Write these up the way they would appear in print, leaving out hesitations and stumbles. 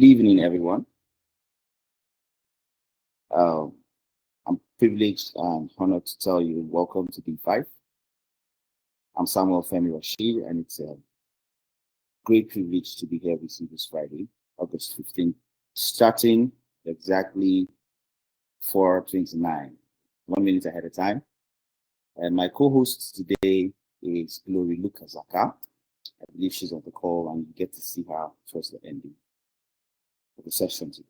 Good evening, everyone. I'm privileged and honored to tell you welcome to D5. I'm Samuel Femi Rashid, and it's a great privilege to be here with you this Friday, August 15th, starting exactly 4:29, 1 minute ahead of time. And my co-host today is Glory Lukazaka. I believe she's on the call, and you get to see her towards the ending of the session today.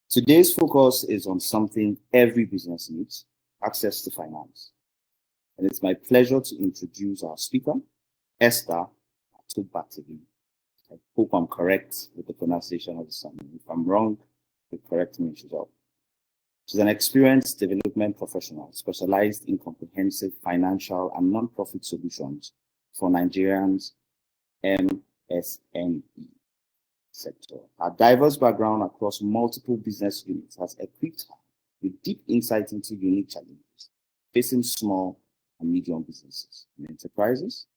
Today's focus is on something every business needs: access to finance. And it's my pleasure to introduce our speaker, Esther. I hope I'm correct with the pronunciation of the surname. If I'm wrong, you correct me. She's an experienced development professional specialized in comprehensive financial and non-profit solutions for Nigerians' MSME sector. Her diverse background across multiple business units has equipped her with deep insight into unique challenges facing small and medium businesses and enterprises.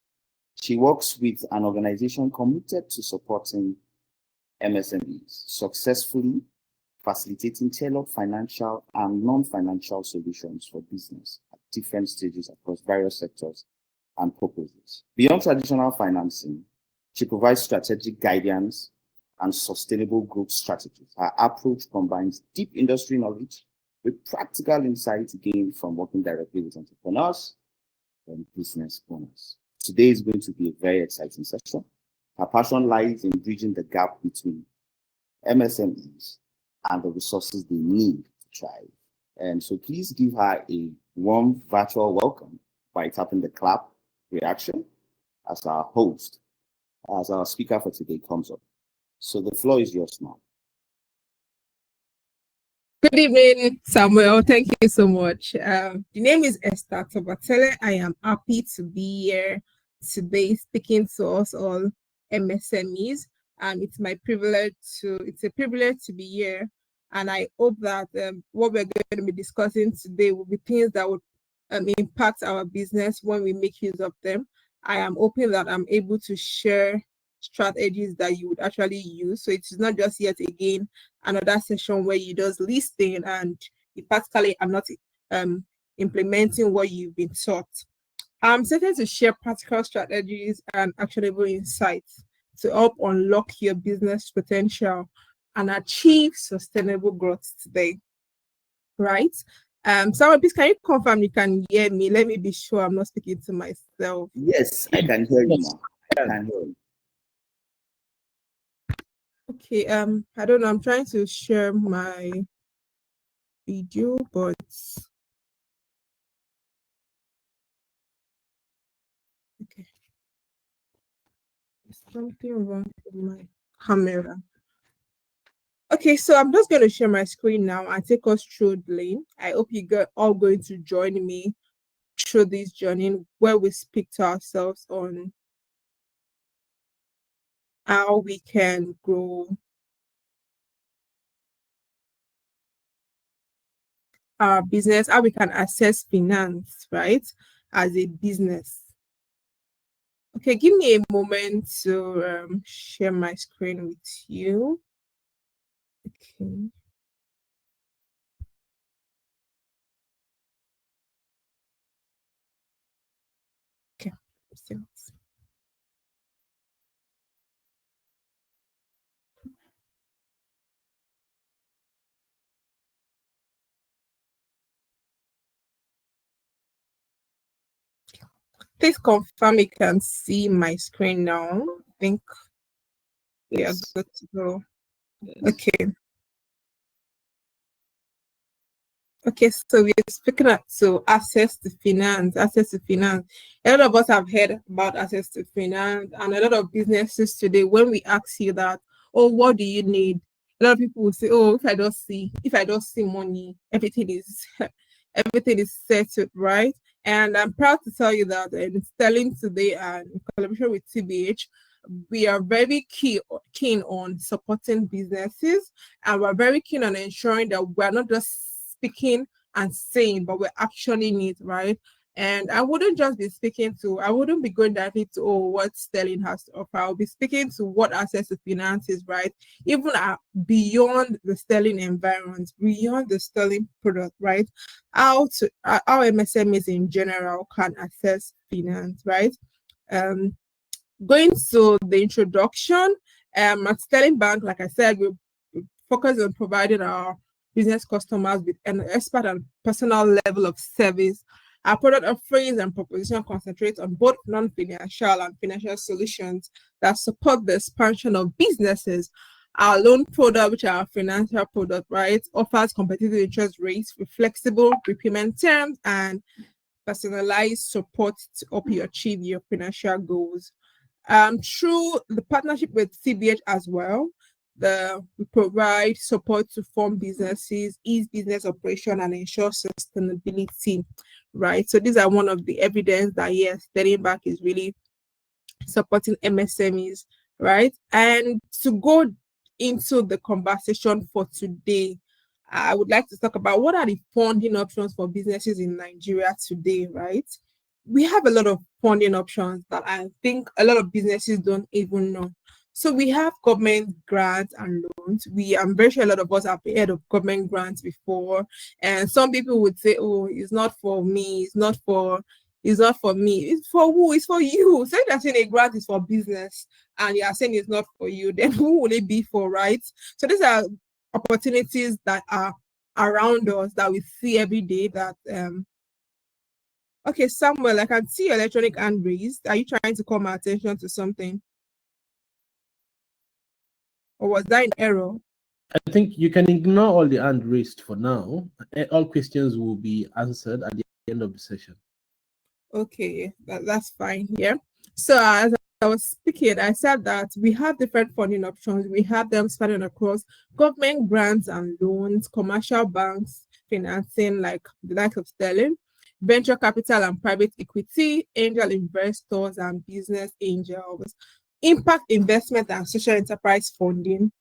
She works with an organization committed to supporting MSMEs successfully, facilitating tailored financial and non-financial solutions for business at different stages across various sectors and purposes. Beyond traditional financing, she provides strategic guidance and sustainable growth strategies. Her approach combines deep industry knowledge with practical insights gained from working directly with entrepreneurs and business owners. Today is going to be a very exciting session. Her passion lies in bridging the gap between MSMEs and the resources they need to thrive. And so please give her a warm virtual welcome by tapping the clap reaction as our host, as our speaker for today comes up. So the floor is yours now. Good evening, Samuel. Thank you so much. The name is Esther Tobatele. I am happy to be here today speaking to us all MSMEs, and it's a privilege to be here. And I hope that what we're going to be discussing today will be things that would impact our business when we make use of them. I am hoping that I'm able to share strategies that you would actually use. So it's not just yet again another session where you just listen and you practically are not implementing what you've been taught. I'm excited to share practical strategies and actionable insights to help unlock your business potential and achieve sustainable growth today. Right? Someone, please, can you confirm you can hear me? Let me be sure I'm not speaking to myself. Yes, I can hear you now. I can hear you. Okay, I don't know. I'm trying to share my video, but okay. There's something wrong with my camera. Okay, so I'm just going to share my screen now and take us through the lane. I hope you guys all going to join me through this journey where we speak to ourselves on how we can grow our business, how we can access finance, right, as a business. Okay, give me a moment to share my screen with you. Okay. Okay. Please confirm you can see my screen now. I think we are good to go. Yes. Okay. Okay, so we're speaking to access to finance. A lot of us have heard about access to finance, and a lot of businesses today, when we ask you that, oh, what do you need? A lot of people will say, oh, if I don't see money, everything is settled, right? And I'm proud to tell you that in Sterling today and in collaboration with TBH, we are very keen on supporting businesses, and we're very keen on ensuring that we're not just speaking and saying, but we're actually need, right? And I wouldn't just be I wouldn't be going directly to, oh, what Sterling has to offer. I'll be speaking to what access to finances, right? Even beyond the Sterling environment, beyond the Sterling product, right? How MSMEs in general can access finance, right? Um, Going to the introduction, at Sterling Bank, like I said, we focus on providing our business customers with an expert and personal level of service. Our product offerings and proposition concentrate on both non-financial and financial solutions that support the expansion of businesses. Our loan product, which are our financial product, right, offers competitive interest rates with flexible repayment terms and personalized support to help you achieve your financial goals. Through the partnership with CBH as well, we provide support to form businesses, ease business operation, and ensure sustainability. Right. So these are one of the evidence that yes, Sterling Bank is really supporting MSMEs. Right. And to go into the conversation for today, I would like to talk about what are the funding options for businesses in Nigeria today, right? We have a lot of funding options that I think a lot of businesses don't even know. So we have government grants and loans. I'm very sure a lot of us have heard of government grants before. And some people would say, oh, it's not for me, it's not for me. It's for who? It's for you. So if you're saying a grant is for business and you're saying it's not for you, then who will it be for, right? So these are opportunities that are around us that we see every day that okay, Samuel, I can see your electronic hand raised. Are you trying to call my attention to something? Or was that an error? I think you can ignore all the hand raised for now. All questions will be answered at the end of the session. Okay, that's fine. Yeah. So as I was speaking, I said that we have different funding options. We have them spanning across government grants and loans, commercial banks, financing like the likes of Sterling, venture capital and private equity, angel investors and business angels, impact investment and social enterprise funding,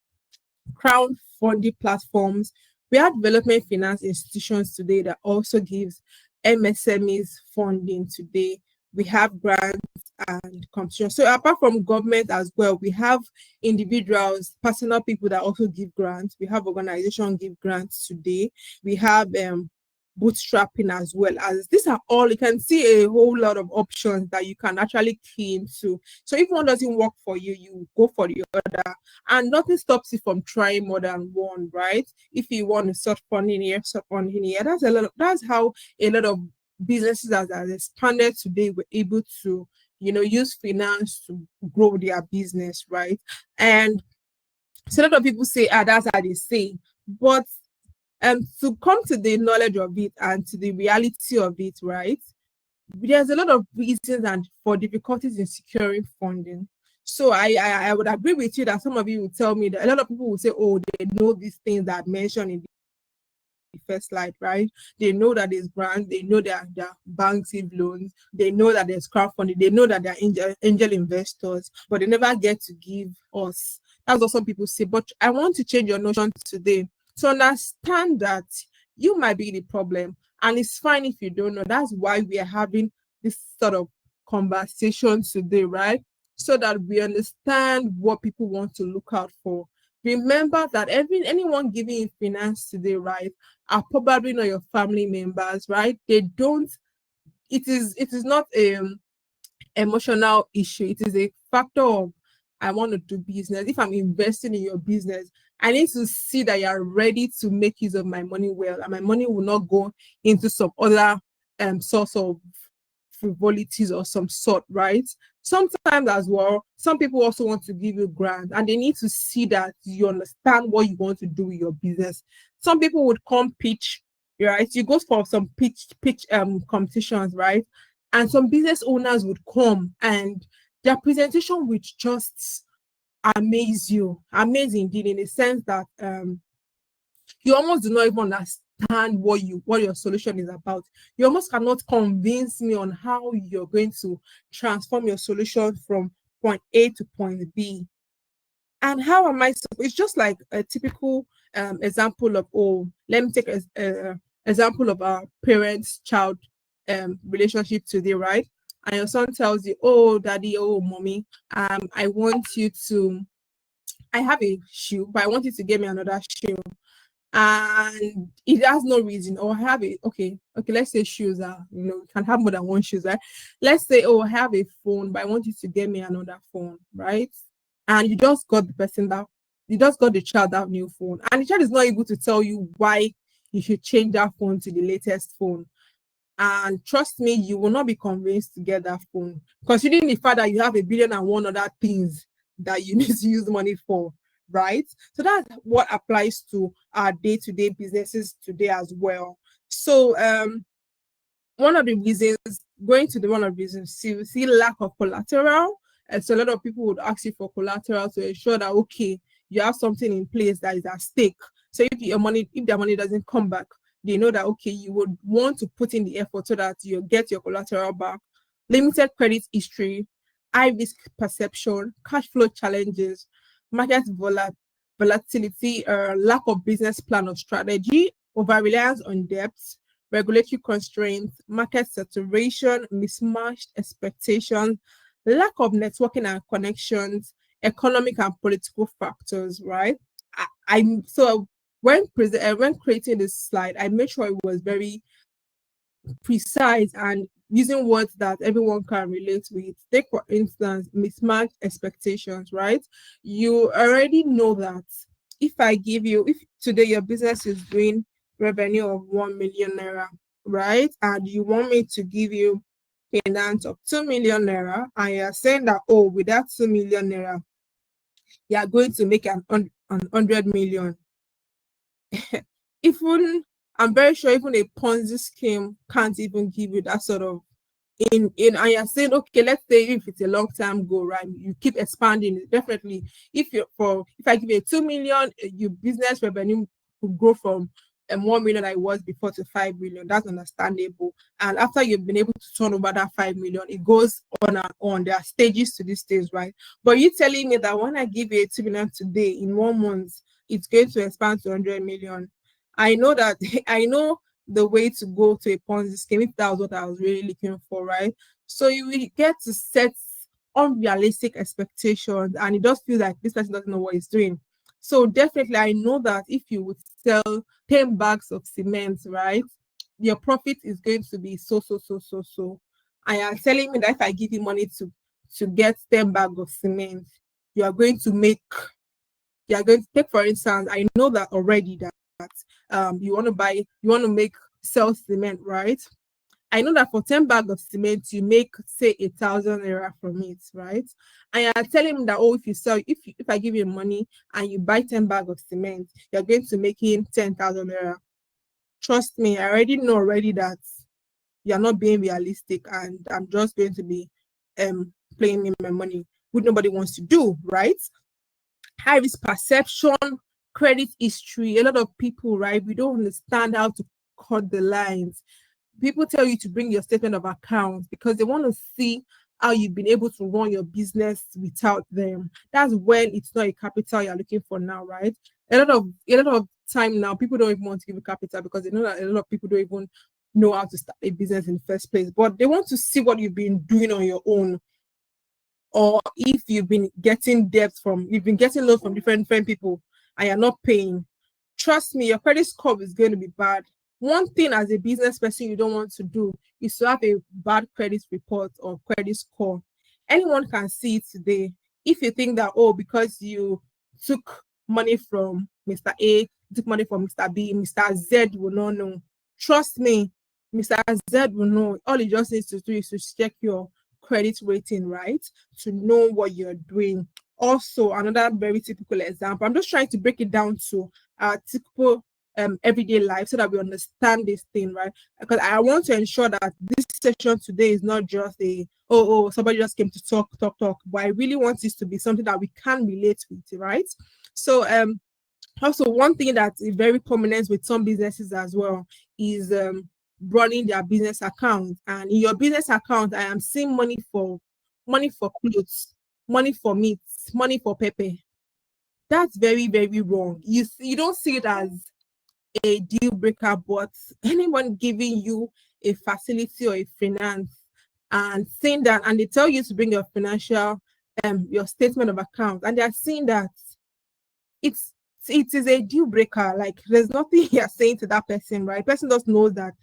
crowdfunding platforms. We have development finance institutions today that also gives MSMEs funding today. We have grants and competition. So apart from government as well, we have individuals, personal people that also give grants. We have organizations give grants today. We have bootstrapping as well. As these are all, you can see a whole lot of options that you can actually key into. So if one doesn't work for you, you go for the other, and nothing stops you from trying more than one, right? If you want to start funding here, that's how a lot of businesses that have expanded today were able to, use finance to grow their business, right? And so a lot of people say, that's how they say, but to come to the knowledge of it and to the reality of it, right? There's a lot of reasons and for difficulties in securing funding. So I would agree with you that some of you will tell me that a lot of people will say, oh, they know these things that I mentioned in the first slide, right? They know that there's grants, they know that there are banks give loans, they know that there's crowdfunding, they know that there are angel investors, but they never get to give us. That's what some people say. But I want to change your notion today to understand that you might be the problem, and it's fine if you don't know. That's why we are having this sort of conversation today, right? So that we understand what people want to look out for. Remember that anyone giving you finance today, right, are probably not your family members, right? They don't. It is not a emotional issue. It is a factor of I want to do business. If I'm investing in your business, I need to see that you're ready to make use of my money well, and my money will not go into some other source of frivolities or some sort, right? Sometimes as well, some people also want to give you grants and they need to see that you understand what you want to do with your business. Some people would come pitch, right? You go for some pitch competitions, right? And some business owners would come and their presentation would just amaze you, amazing indeed, in the sense that you almost do not even understand what your solution is about. You almost cannot convince me on how you're going to transform your solution from point A to point B. And how am I? It's just like a typical example of, let me take an example of a parents-child relationship today, right? And your son tells you, oh, daddy, oh, mommy, I want you to, I have a shoe, but I want you to get me another shoe. And it has no reason, or I have it, okay, let's say shoes are, you can have more than one shoes, right? Let's say, oh, I have a phone, but I want you to get me another phone, right? And you just got the child that new phone, and the child is not able to tell you why you should change that phone to the latest phone. And trust me, you will not be convinced to get that phone, considering the fact that you have 1,000,000,001 other things that you need to use money for, right? So that's what applies to our day-to-day businesses today as well. So one of the reasons, see lack of collateral. And so a lot of people would ask you for collateral to ensure that, okay, you have something in place that is at stake. So if their money doesn't come back, they know that, okay, you would want to put in the effort so that you get your collateral back. Limited credit history, high risk perception, cash flow challenges, market volatility, lack of business plan or strategy, over reliance on debts, regulatory constraints, market saturation, mismatched expectations, lack of networking and connections, economic and political factors, right? So when creating this slide, I made sure it was very precise and using words that everyone can relate with. Take, for instance, mismatched expectations, right? You already know that if today your business is doing revenue of 1 million naira, right? And you want me to give you finance of 2 million naira, and you're saying that, oh, with that 2 million naira, you are going to make an 100 million. Even I'm very sure even a Ponzi scheme can't even give you that sort of and you're saying, okay, let's say if it's a long time goal, right? You keep expanding it. Definitely, if I give you 2 million, your business revenue will grow from 1 million that it was before to 5 million. That's understandable. And after you've been able to turn over that 5 million, it goes on and on. There are stages to these things, right? But you telling me that when I give you 2 million today, in 1 month, it's going to expand to 100 million. I know that I know the way to go to a Ponzi scheme if that was what I was really looking for, right? So you will get to set unrealistic expectations, and it does feel like this person doesn't know what he's doing. So definitely, I know that if you would sell 10 bags of cement, right, your profit is going to be so. I am telling me that if I give you money to get 10 bags of cement, you are going to take, for instance, I know that already that you want to sell cement, right? I know that for 10 bags of cement, you make, say, 1,000 naira from it, right? And you're telling me that, oh, if I give you money and you buy 10 bags of cement, you're going to make in 10,000 naira. Trust me, I already know that you're not being realistic, and I'm just going to be playing me my money, which nobody wants to do, right? High risk perception, credit history. A lot of people, right, we don't understand how to cut the lines. People tell you to bring your statement of accounts because they want to see how you've been able to run your business without them. That's when it's not a capital you're looking for now, right? A lot of time now, people don't even want to give you capital because they know that a lot of people don't even know how to start a business in the first place. But they want to see what you've been doing on your own, or if you've been getting loans from different people and you're not paying. Trust me, your credit score is going to be bad. One thing as a business person you don't want to do is to have a bad credit report or credit score. Anyone can see it today. If you think that, oh, because you took money from Mr. A, took money from Mr. B, Mr. Z will not know. Trust me, Mr. Z will know. All he just needs to do is to check your credit rating, right, to know what you're doing. Also, another very typical example, I'm just trying to break it down to our typical everyday life so that we understand this thing, right? Because I want to ensure that this session today is not just somebody just came to talk, but I really want this to be something that we can relate with, right? So also one thing that is very prominent with some businesses as well is running their business account. And in your business account, I am seeing money for clothes, money for meat, money for pepper. That's very, very wrong. You don't see it as a deal breaker, but anyone giving you a facility or a finance and seeing that, and they tell you to bring your financial, your statement of account, and they are seeing that it's it is a deal breaker. Like there's nothing you're saying to that person, right? Person just knows that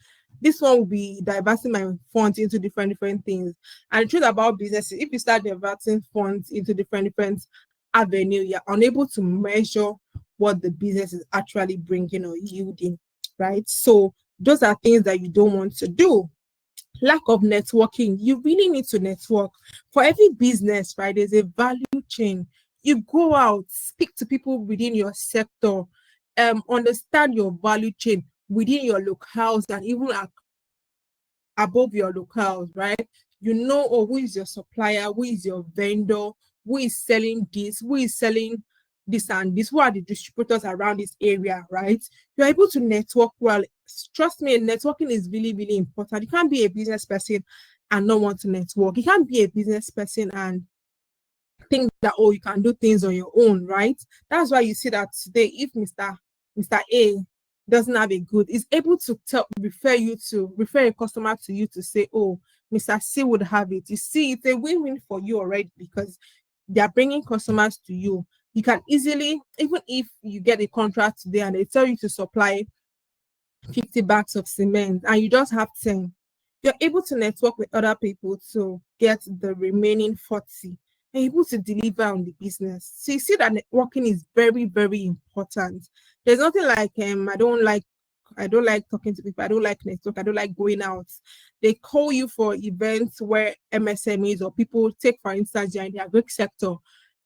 this one will be diverting my funds into different things. And the truth about businesses, if you start diverting funds into different avenue, you're unable to measure what the business is actually bringing or yielding, right? So those are things that you don't want to do. Lack of networking. You really need to network. For every business, right, there's a value chain. You go out, speak to people within your sector, understand your value chain within your locales and even above your locales, right? You know, oh, who is your supplier, who is your vendor, who is selling this, who is selling this and this, who are the distributors around this area, right? You're able to network well. Trust me, networking is really important. You can't be a business person and not want to network. You can't be a business person and think that, oh, you can do things on your own, right? That's why you see that today, if Mr. A doesn't have a good, is able to refer a customer to you to say, oh, Mr. C would have it. You see, it's a win-win for you already because they are bringing customers to you. You can easily, even if you get a contract today and they tell you to supply 50 bags of cement and you just have 10, you're able to network with other people to get the remaining 40 and able to deliver on the business. So you see that networking is very important. There's nothing like I don't like talking to people. I don't like network. I don't like going out. They call you for events where MSMEs or people take, for instance, they're in the agri sector.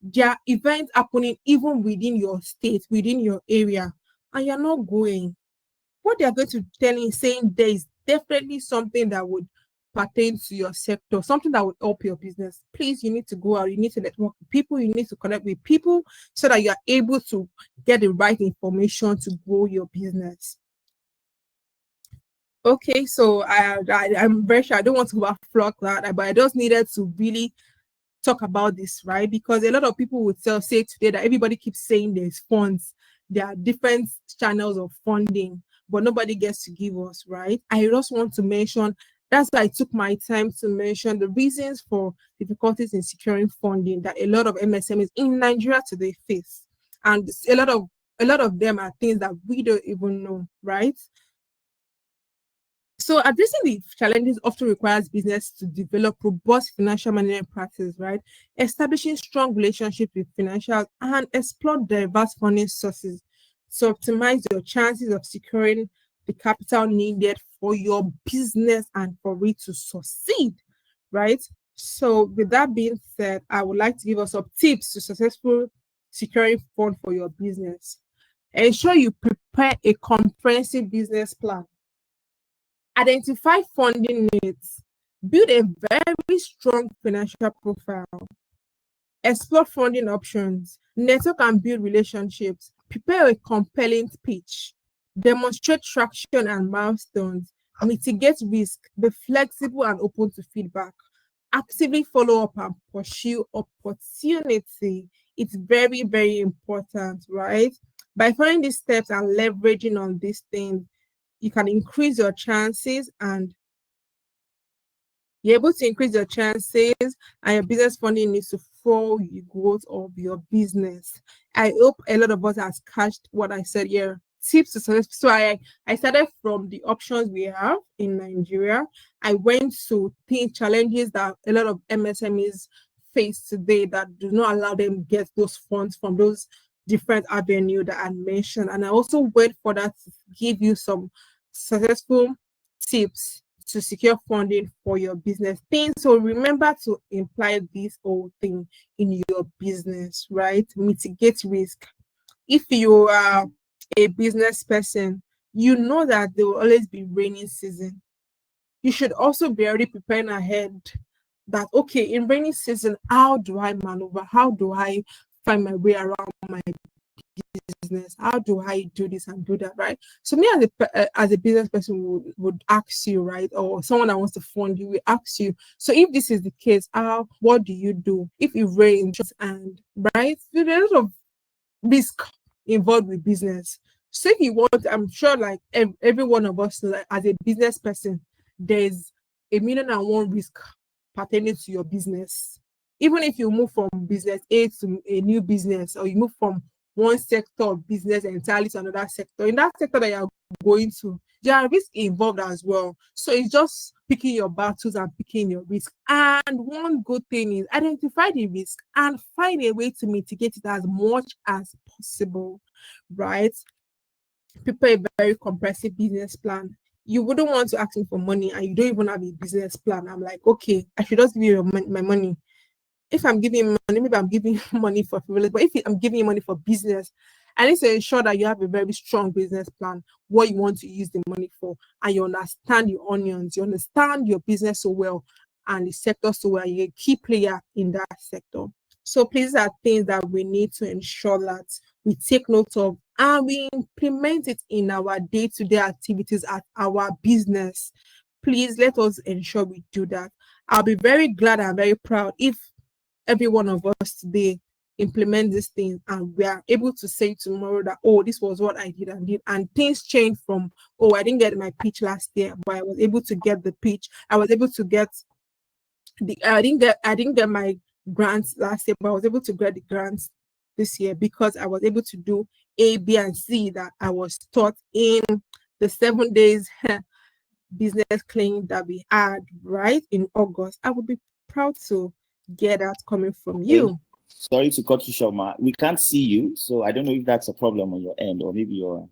There are events happening even within your state, within your area, and you're not going. What they're going to tell you, saying there is definitely something that would pertain to your sector, something that would help your business. Please, you need to go out, you need to network with people, you need to connect with people so that you are able to get the right information to grow your business. Okay, so I'm very sure I don't want to overflow that, but I just needed to really talk about this, right? Because a lot of people would say today that everybody keeps saying there's funds, there are different channels of funding, but nobody gets to give us, right? I just want to mention, that's why I took my time to mention the reasons for difficulties in securing funding that a lot of MSMEs in Nigeria today face. And a lot of them are things that we don't even know, right? So addressing the challenges often requires business to develop robust financial management practices, right? Establishing strong relationships with financials and explore diverse funding sources to optimize your chances of securing the capital needed for your business and for it to succeed, right? So with that being said, I would like to give us some tips to successful securing fund for your business. Ensure you prepare a comprehensive business plan. Identify funding needs. Build a very strong financial profile. Explore funding options. Network and build relationships. Prepare a compelling pitch. Demonstrate traction and milestones. Mitigate risk. Be flexible and open to feedback. Actively follow up and pursue opportunity. It's very important, right? By following these steps and leveraging on these things, you can increase your chances and you're able to increase your chances and your business funding needs to fuel the growth of your business. I hope a lot of us has catched what I said here. Tips to success. So I started from the options we have in Nigeria. I went to the challenges that a lot of MSMEs face today that do not allow them get those funds from those different avenues that I mentioned. And I also went for that to give you some successful tips to secure funding for your business thing. So remember to imply this whole thing in your business, right? Mitigate risk. If you are a business person, you know that there will always be rainy season. You should also be already preparing ahead that, okay, in rainy season, how do I maneuver? How do I find my way around my business? How do I do this and do that, right? So me as a business person would ask you, right, or someone that wants to fund you will ask you, so if this is the case, what do you do if it rains? And right, so there's a lot of risk involved with business. So if you want, I'm sure like every one of us, like, as a business person, there's 1,000,001 risk pertaining to your business. Even if you move from business A to a new business, or you move from one sector of business entirely to another sector, in that sector that you're going to, there are risks involved as well. So it's just picking your battles and picking your risk. And one good thing is identify the risk and find a way to mitigate it as much as possible, right? Prepare a very comprehensive business plan. You wouldn't want to ask me for money and you don't even have a business plan. I'm like, okay, I should just give you my money. If I'm giving you money, maybe I'm giving you money for privilege, but if I'm giving you money for business, I need to ensure that you have a very strong business plan, what you want to use the money for, and you understand your onions, you understand your business so well and the sector so well, you're a key player in that sector. So please are things that we need to ensure that we take note of and we implement it in our day-to-day activities at our business. Please let us ensure we do that. I'll be very glad and very proud if every one of us today implement these things and we are able to say tomorrow that, oh, this was what I did and things change from, oh, I didn't get my pitch last year, but I was able to get the pitch. I was able to get I didn't get my grants last year, but I was able to get the grants this year because I was able to do A, B, and C that I was taught in the 7 days business clinic that we had right in August. I would be proud to get that coming from you. Sorry to cut you short, Ma. We can't see you, so I don't know if that's a problem on your end or maybe your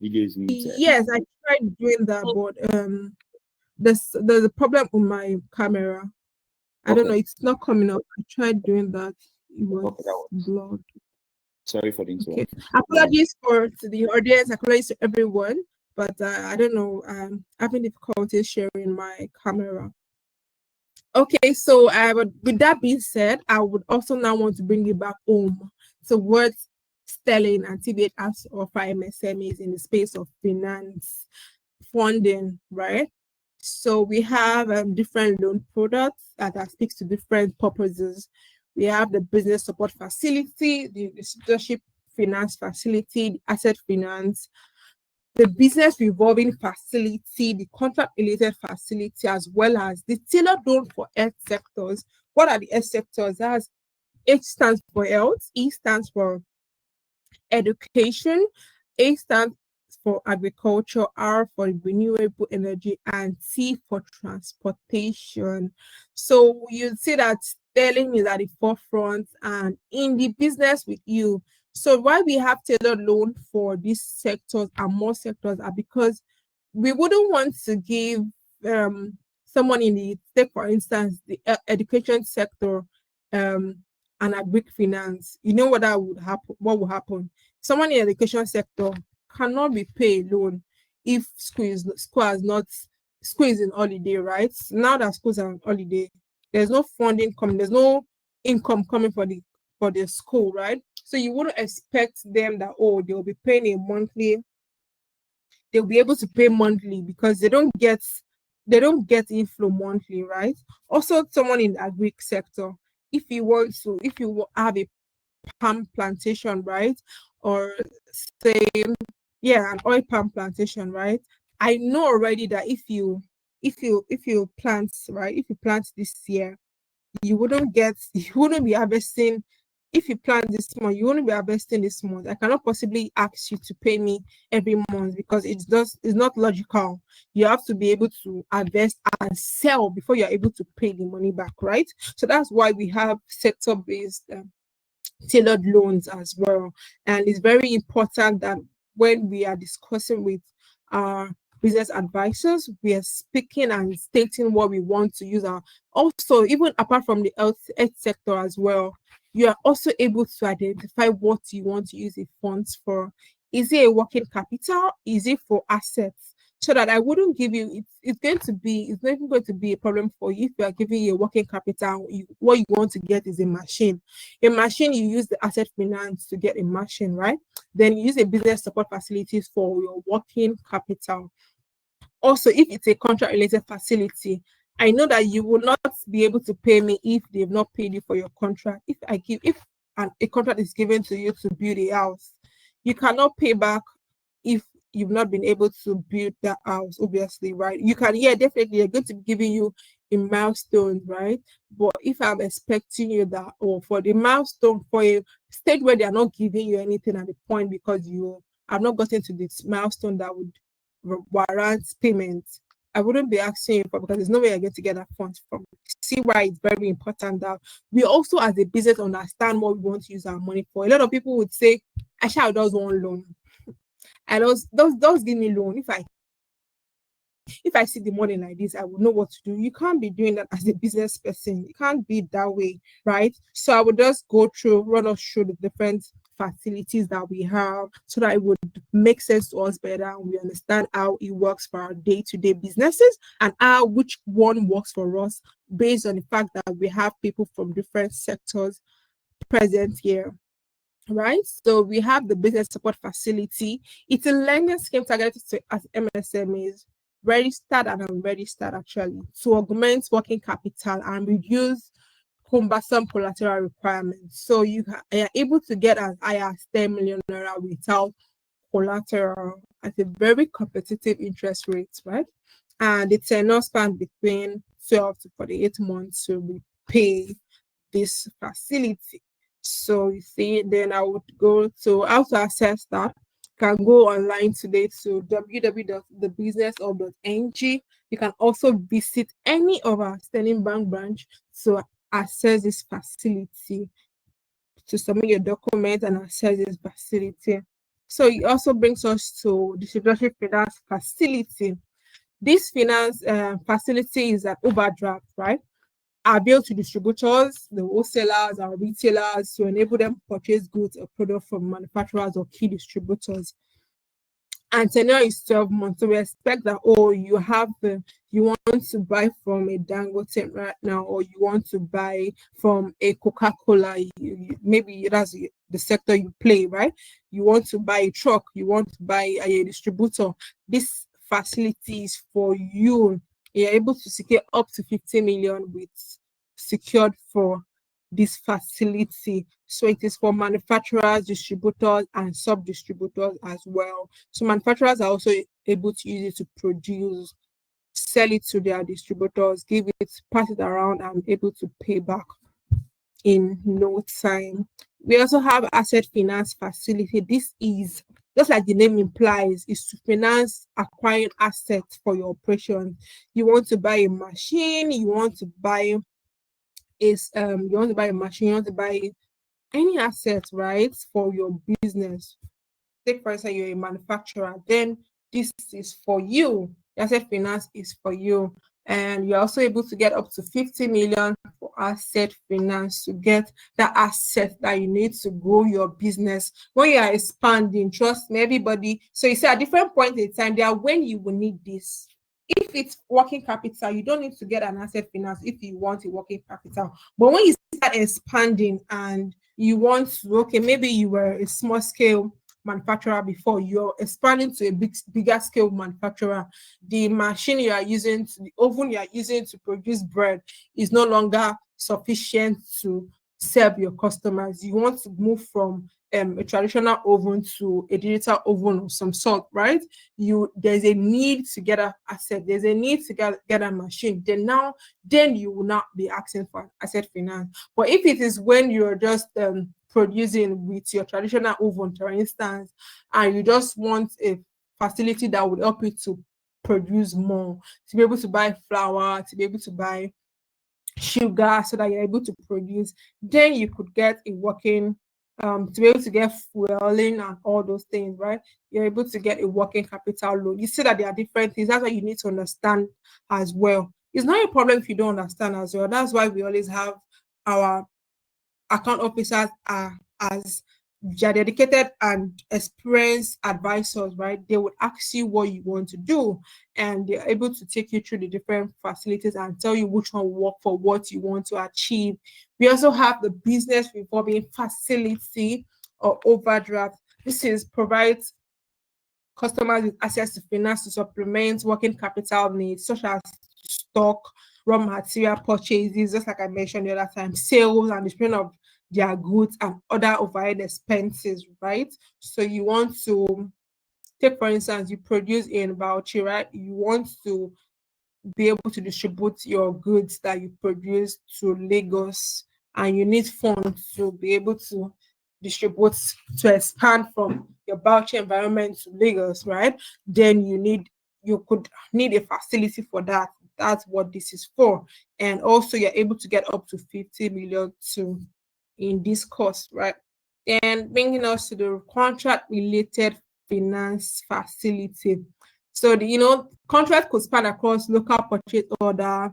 video is muted. Yes, I tried doing that, but there's a problem with my camera. I don't know, it's not coming up. I tried doing that. It was blocked. Sorry for the interruption. Okay. Apologies to the audience, apologies to everyone, but I don't know, I'm having difficulties sharing my camera. Okay, so with that being said, I would also now want to bring you back home to what Sterling and TBH has to offer MSMEs in the space of finance funding, right? So we have different loan products that speaks to different purposes. We have the business support facility, the leadership finance facility, the asset finance, the business revolving facility, the contract related facility, as well as the tailored loan for health sectors. What are the health sectors? That's H stands for health, E stands for education, A stands for agriculture, R for renewable energy, and T for transportation. So you see that Sterling is at the forefront and in the business with you. So why we have tailored loan for these sectors and more sectors are because we wouldn't want to give someone in the, take for instance, the education sector an agric finance. You know what that would happen? What will happen? Someone in the education sector cannot repay a loan if school is in holiday, right? Now that schools are on holiday, there's no funding coming, there's no income coming for the school, right? So you wouldn't expect them that, oh, they'll be paying a monthly, they'll be able to pay monthly because they don't get inflow monthly, right? Also, someone in the agric sector, if you have a palm plantation, right? Or say, an oil palm plantation, right? I know already that if you plant, right, if you plant this year, you wouldn't be harvesting. If you plant this month, you won't be harvesting this month. I cannot possibly ask you to pay me every month because it's not logical. You have to be able to harvest and sell before you're able to pay the money back, right? So that's why we have sector-based tailored loans as well. And it's very important that when we are discussing with our business advisors, we are speaking and stating what we want to use. Also, even apart from the health sector as well, you are also able to identify what you want to use the funds for. Is it a working capital? Is it for assets? So that I wouldn't give you, it's not even going to be a problem for you if you are giving you a working capital. What you want to get is a machine. A machine, you use the asset finance to get a machine, right? Then you use a business support facilities for your working capital. Also, if it's a contract related facility, I know that you will not be able to pay me if they've not paid you for your contract. If a contract is given to you to build a house, you cannot pay back if you've not been able to build that house, obviously, right? You can, yeah, definitely, they're going to be giving you a milestone, right? But if I'm expecting you that, or for the milestone, for a stage where they are not giving you anything at the point because you have not gotten to this milestone that would warrant payment, I wouldn't be asking you for, because there's no way you're going to get that funds from. See why it's very important that we also, as a business, understand what we want to use our money for. A lot of people would say, I shall does one loan. I those give me loan. If I see the money like this, I will know what to do. You can't be doing that as a business person. It can't be that way, right? So I would just run us through the different facilities that we have so that it would make sense to us better and we understand how it works for our day-to-day businesses and which one works for us based on the fact that we have people from different sectors present here. Right, so we have the business support facility. It's a lending scheme targeted to as MSMEs, registered and unregistered, actually, to augment working capital and reduce cumbersome collateral requirements. So you are able to get as high as 10 million naira without collateral at a very competitive interest rate, right? And the tenure span between 12 to 48 months to repay this facility. So you see, then I would go to how to access that. You can go online today to www.thebusinesshub.ng. You can also visit any of our Sterling Bank branch to access this facility, to submit your document and access this facility. So it also brings us to distributorship finance facility. This finance facility is an overdraft, right? Are built to distributors, the wholesalers, and retailers to enable them to purchase goods or products from manufacturers or key distributors. And tenure is 12 months. So we expect that, you want to buy from a Dangote right now, or you want to buy from a Coca-Cola. Maybe that's the sector you play, right? You want to buy a truck, you want to buy a distributor. This facility is for you. You're able to secure up to 50 million secured for this facility. So it is for manufacturers, distributors, and sub-distributors as well. So manufacturers are also able to use it to produce, sell it to their distributors, pass it around, and able to pay back in no time. We also have asset finance facility. This is, just like the name implies, is to finance acquiring assets for your operation. You want to buy a machine, you want to buy a machine, you want to buy any asset, right, for your business. Take for instance, you're a manufacturer, then this is for you. Asset finance is for you. And you're also able to get up to 50 million for asset finance to get the asset that you need to grow your business. When you are expanding, trust me, everybody. So you see, at different points in time, there are when you will need this. If it's working capital, you don't need to get an asset finance if you want a working capital. But when you start expanding and you want to, maybe you were a small scale manufacturer before, you're expanding to a bigger scale manufacturer, the machine you are using, the oven you are using to produce bread is no longer sufficient to serve your customers. You want to move from a traditional oven to a digital oven of some sort, right? There's a need to get an asset, there's a need to get a machine. Then you will not be asking for asset finance. But if it is when you're just producing with your traditional oven, for instance, and you just want a facility that would help you to produce more, to be able to buy flour, to be able to buy sugar, so that you're able to produce, then you could get a working to be able to get fueling and all those things, right? You're able to get a working capital loan. You see that there are different things. That's what you need to understand as well. It's not a problem if you don't understand as well. That's why we always have our account officers as dedicated and experienced advisors, right? They would ask you what you want to do, and they're able to take you through the different facilities and tell you which one will work for what you want to achieve. We also have the business revolving facility or overdraft. This provides customers with access to finance to supplement working capital needs, such as stock, raw material purchases, just like I mentioned the other time, sales and distribution of their goods and other overhead expenses, right? So you want to take for instance, you produce in Bauchi, right? You want to be able to distribute your goods that you produce to Lagos, and you need funds to be able to distribute, to expand from your Bauchi environment to Lagos, right? Then you could need a facility for that. That's what this is for. And also you're able to get up to 50 million to in this course, right? And bringing us to the contract related finance facility. So the contract could span across local purchase order,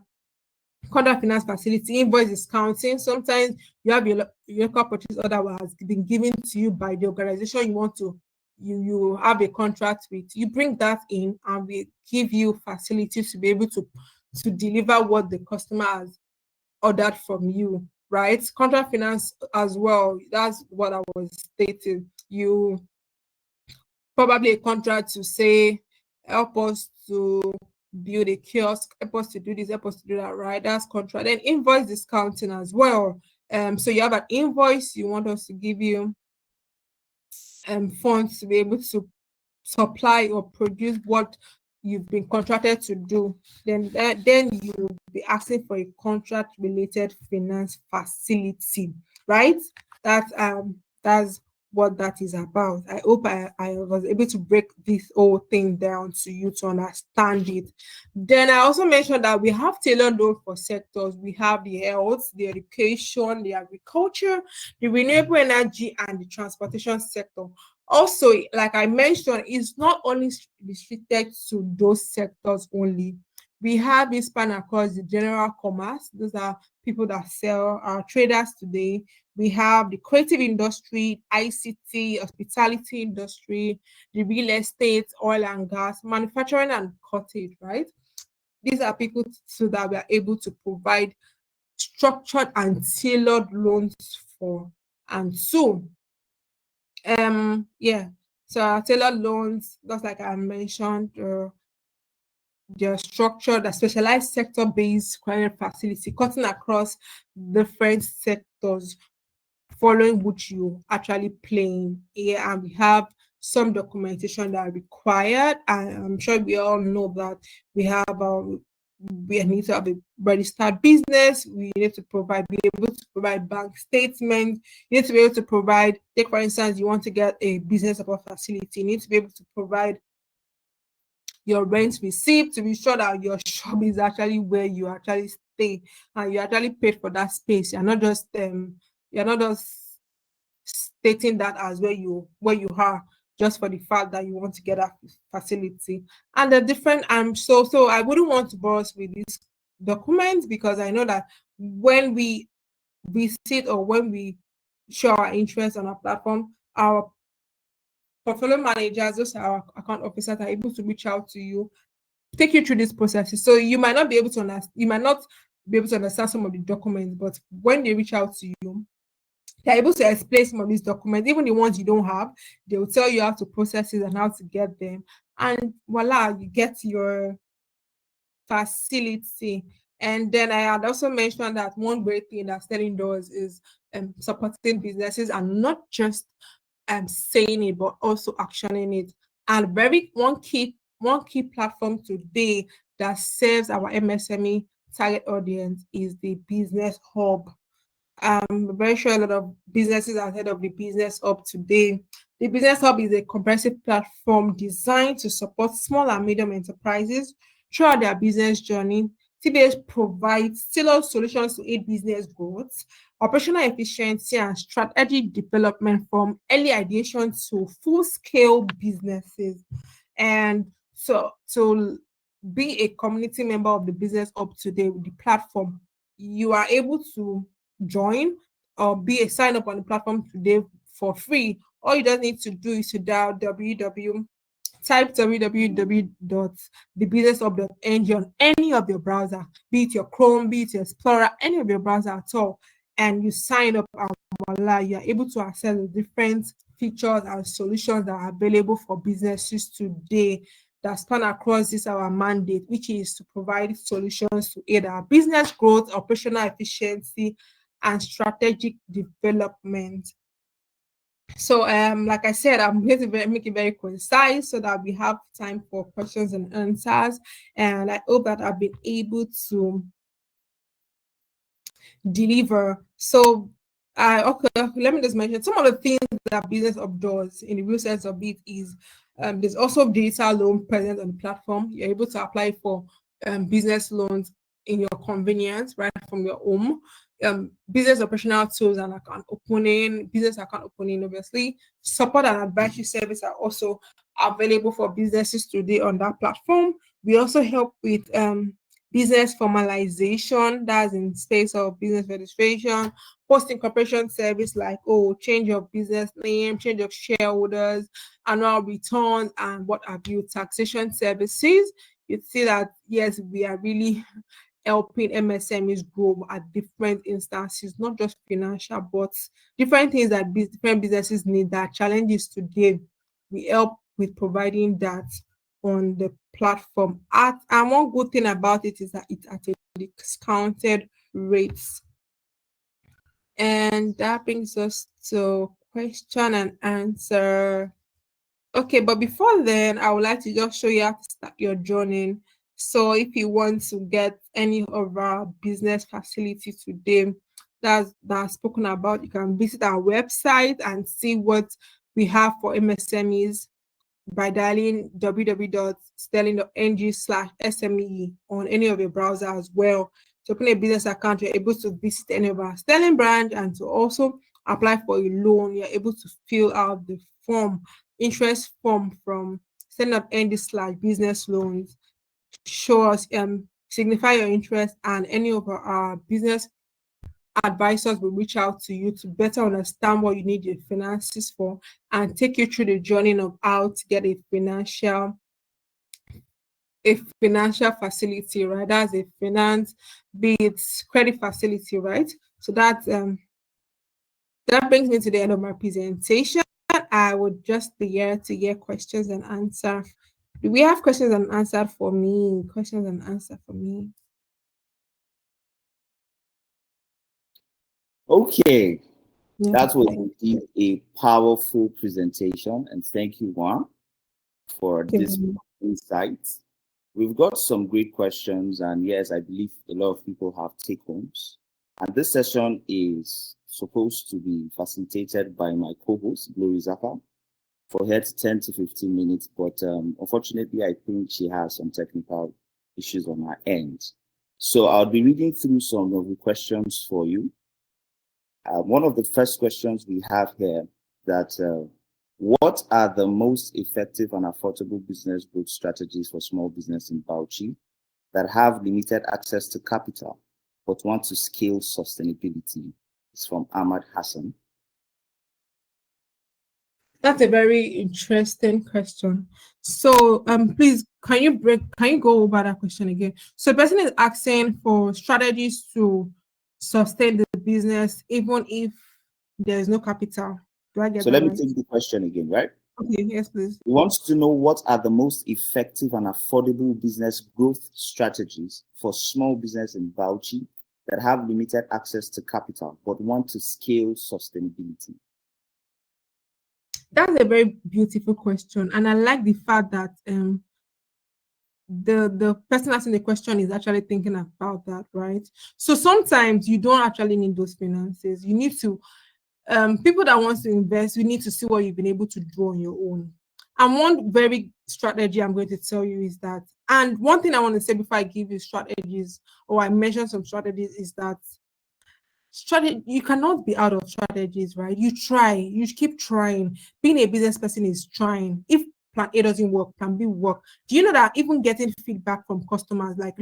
contract finance facility, invoice discounting. Sometimes you have your local purchase order that has been given to you by the organization you want to you have a contract with. You bring that in, and we give you facilities to be able to deliver what the customer has ordered from you, right? Contract finance as well. That's what I was stating. You probably a contract to say, help us to build a kiosk, help us to do this, help us to do that, right? That's contract. Then invoice discounting as well. So you have an invoice, you want us to give you funds to be able to supply or produce what you've been contracted to do. Then you'll be asking for a contract related finance facility, right? That's what that is about. I hope I was able to break this whole thing down to you to understand it. Then I also mentioned that we have tailored loan for sectors. We have the health, the education, the agriculture, the renewable energy, and the transportation sector. Also, like I mentioned, it's not only restricted to those sectors only. We have this span across the general commerce. Those are people that sell, our traders today. We have the creative industry, ICT, hospitality industry, the real estate, oil and gas, manufacturing and cottage, right? These are people so that we are able to provide structured and tailored loans for. And so, yeah, so our tailored loans, just like I mentioned, they're structured, a specialized sector-based credit facility cutting across different sectors, following which you actually playing here. And we have some documentation that are required. And I'm sure we all know that we have we need to have a registered business. We need to be able to provide bank statements. You need to be able to provide, take for instance, you want to get a business support facility. You need to be able to provide your rent receipt to be sure that your shop is actually where you actually stay and you actually paid for that space. You're not just stating that as where you are just for the fact that you want to get a facility. And the different so I wouldn't want to bore us with these documents, because I know that when we visit or when we show our interest on our platform, our portfolio managers, those are our account officers, are able to reach out to you, take you through these processes. So you might not be able to understand some of the documents, but when they reach out to you, they're able to explain some of these documents, even the ones you don't have. They will tell you how to process it and how to get them. And voila, you get your facility. And then I had also mentioned that one great thing that Sterling does is supporting businesses, and not just saying it, but also actioning it. And one key platform today that serves our MSME target audience is the Business Hub. I'm very sure a lot of businesses are heard of the Business Hub today. The Business Hub is a comprehensive platform designed to support small and medium enterprises throughout their business journey. TBS provides tailored solutions to aid business growth, operational efficiency, and strategy development from early ideation to full-scale businesses. And so to be a community member of the Business Hub today with the platform, you are able to join or be a sign up on the platform today for free. All you just need to do is to dial type www.thebusinesshub.ng on any of your browser, be it your Chrome, be it your Explorer, any of your browser at all, and you sign up, and voila, you are able to access the different features and solutions that are available for businesses today that span across this our mandate, which is to provide solutions to aid our business growth, operational efficiency, and strategic development. So, like I said, I'm going to make it very concise so that we have time for questions and answers. And I hope that I've been able to deliver. So, okay, let me just mention some of the things that business up does in the real sense of it is there's also digital loan present on the platform. You're able to apply for business loans in your convenience, right from your home. Business operational tools and account opening, business account opening, obviously. Support and advisory service are also available for businesses today on that platform. We also help with business formalization, that's in space of business registration, post incorporation service like change of business name, change of shareholders, annual returns, and what have you, taxation services. You see that yes, we are really helping MSMEs grow at different instances, not just financial, but different things that different businesses need, that challenges today. We help with providing that on the platform. And one good thing about it is that it's at a discounted rates. And that brings us to question and answer. Okay, but before then, I would like to just show you how to start your journey. So if you want to get any of our business facilities today that's spoken about, you can visit our website and see what we have for MSMEs by dialing www.sterling.ng/SME on any of your browsers as well. To open a business account, you're able to visit any of our Sterling branch, and to also apply for a loan, you're able to fill out the interest form from sterling.ng/business loans. Show us, signify your interest, and any of our business advisors will reach out to you to better understand what you need your finances for and take you through the journey of how to get a financial facility, right? That's a finance, be it credit facility, right? So that brings me to the end of my presentation. I would just be here to get questions and answer. Do we have questions and answer for me? Questions and answer for me. Okay, Yeah. that was indeed a powerful presentation, and thank you, Juan, for this insight. We've got some great questions, and yes, I believe a lot of people have take homes. And this session is supposed to be facilitated by my co-host, Glory Zapa, for her 10 to 15 minutes, but unfortunately, I think she has some technical issues on her end. So I'll be reading through some of the questions for you. One of the first questions we have here that what are the most effective and affordable business growth strategies for small business in Bauchi that have limited access to capital but want to scale sustainability? It's from Ahmad Hassan. That's a very interesting question. So please can you go over that question again? So the person is asking for strategies to sustain the business even if there is no capital. Do I get So that let me right? take the question again, right? Okay, yes, please. We want to know what are the most effective and affordable business growth strategies for small business in Bauchi that have limited access to capital but want to scale sustainability. That's a very beautiful question, and I like the fact that the person asking the question is actually thinking about that, right? So sometimes you don't actually need those finances. You need to people that wants to invest, you need to see what you've been able to do on your own. And one very strategy I'm going to tell you is that, and one thing I want to say before I give you strategies or I mention some strategies is that strategy, you cannot be out of strategies, right? You keep trying. Being a business person is trying. If plan A doesn't work, plan B work. Do you know that even getting feedback from customers, like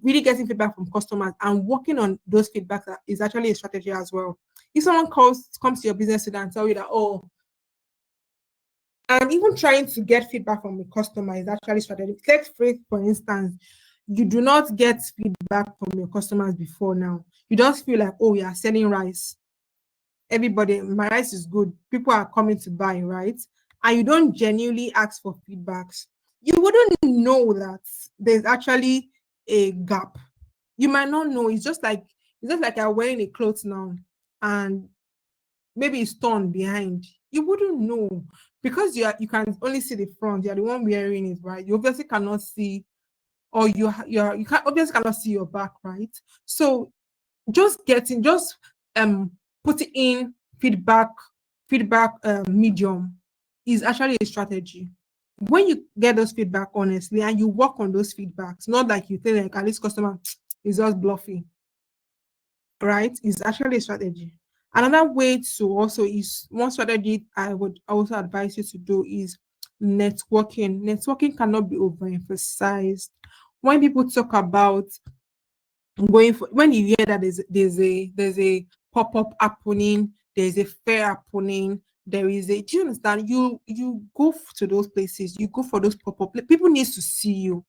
really getting feedback from customers and working on those feedbacks is actually a strategy as well. If someone comes to your business today and tell you that, and even trying to get feedback from the customer is actually strategic. Let's phrase, for instance, you do not get feedback from your customers before now. You just feel like, we are selling rice. Everybody, my rice is good. People are coming to buy, right? And you don't genuinely ask for feedbacks. You wouldn't know that there's actually a gap. You might not know. It's just like you're wearing a clothes now, and maybe it's torn behind, you wouldn't know, because you can only see the front. You're the one wearing it, right? You obviously cannot see, or you can obviously cannot see your back, right? So just putting in feedback medium is actually a strategy. When you get those feedback honestly and you work on those feedbacks, not like you think like, this customer is just bluffing, right? It's actually a strategy. Another way to also is one strategy I would also advise you to do is networking. Networking cannot be overemphasized. When people talk about when you hear that there's a pop-up happening, there's a fair happening, do you understand? You go to those places, you go for those pop-up. People need to see you,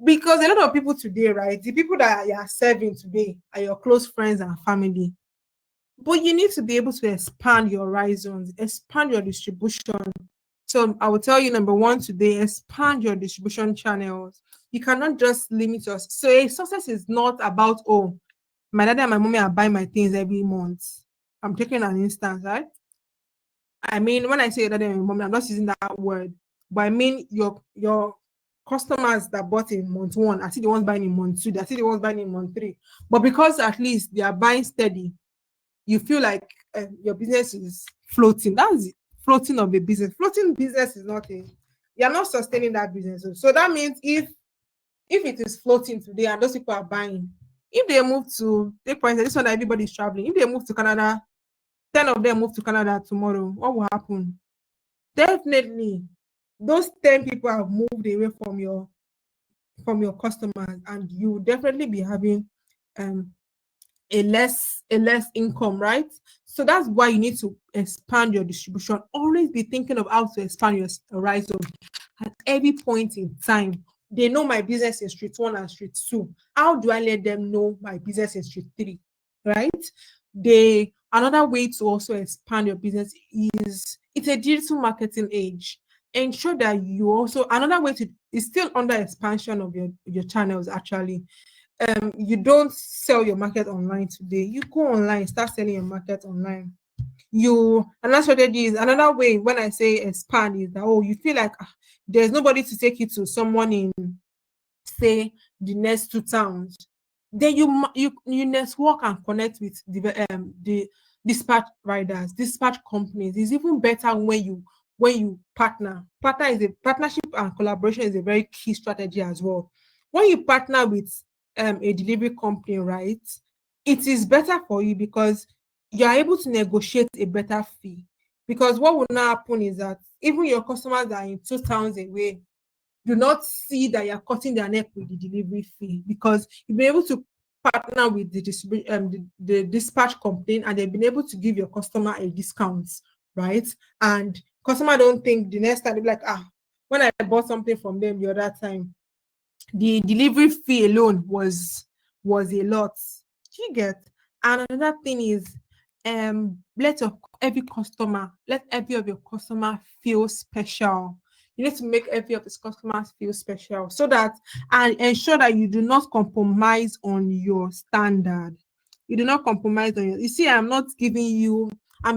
because a lot of people today, right? The people that you are serving today are your close friends and family. But you need to be able to expand your horizons, expand your distribution. So I will tell you, number one today, expand your distribution channels. You cannot just limit us. So a success is not about, oh, my dad and my mommy are buying my things every month. I'm taking an instance, right? I mean, when I say dad and my mommy, I'm not using that word, but I mean your customers that bought in month one, I see the ones buying in month two, I see the ones buying in month three. But because at least they are buying steady, you feel like your business is floating. That's floating of a business. Floating business is nothing. You're not sustaining that business. So that means if it is floating today and those people are buying, if they move to, take for instance, this one that everybody's traveling, if they move to Canada, 10 of them move to Canada tomorrow, what will happen? Definitely, those 10 people have moved away from your customers, and you will definitely be having a less income, right? So that's why you need to expand your distribution. Always be thinking of how to expand your horizon at every point in time. They know my business in street 1 and street 2. How do I let them know my business in street 3? Right? Another way to also expand your business is, it's a digital marketing age. Ensure that you also, another way to, is still under expansion of your channels actually. You don't sell your market online today. You go online, start selling your market online. Another strategy is, another way when I say expand is that, you feel like there's nobody to take you to someone in, say, the next 2 towns. Then you network and connect with the dispatch riders, dispatch companies. It's even better when you partnership and collaboration is a very key strategy as well. When you partner with a delivery company, right, it is better for you because you are able to negotiate a better fee. Because what will now happen is that even your customers that are in 2 towns away do not see that you're cutting their neck with the delivery fee, because you've been able to partner with the dispatch company, and they've been able to give your customer a discount, right? And customer don't think the next time they'll be like, when I bought something from them the other time, the delivery fee alone was a lot. Do you get? And another thing is, let every of your customer feel special. You need to make every of these customers feel special, so that, and ensure that you do not compromise on your standard. You do not compromise on your. You see, I'm giving you a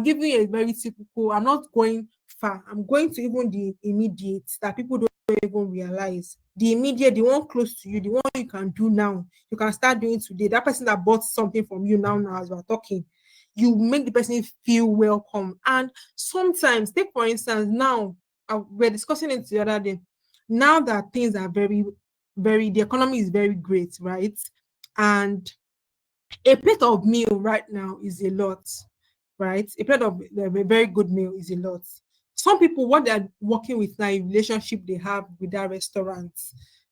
very typical. I'm not going far. I'm going to even the immediate that people don't even realize. The immediate, the one close to you, the one you can do now, you can start doing today. That person that bought something from you now as we're talking, you make the person feel welcome. And sometimes, take for instance, now we're discussing it the other day. Now that things are very, very, the economy is very great, right? And a plate of meal right now is a lot, right? A plate of a very good meal is a lot. Some people, what they're working with now, a relationship they have with that restaurant,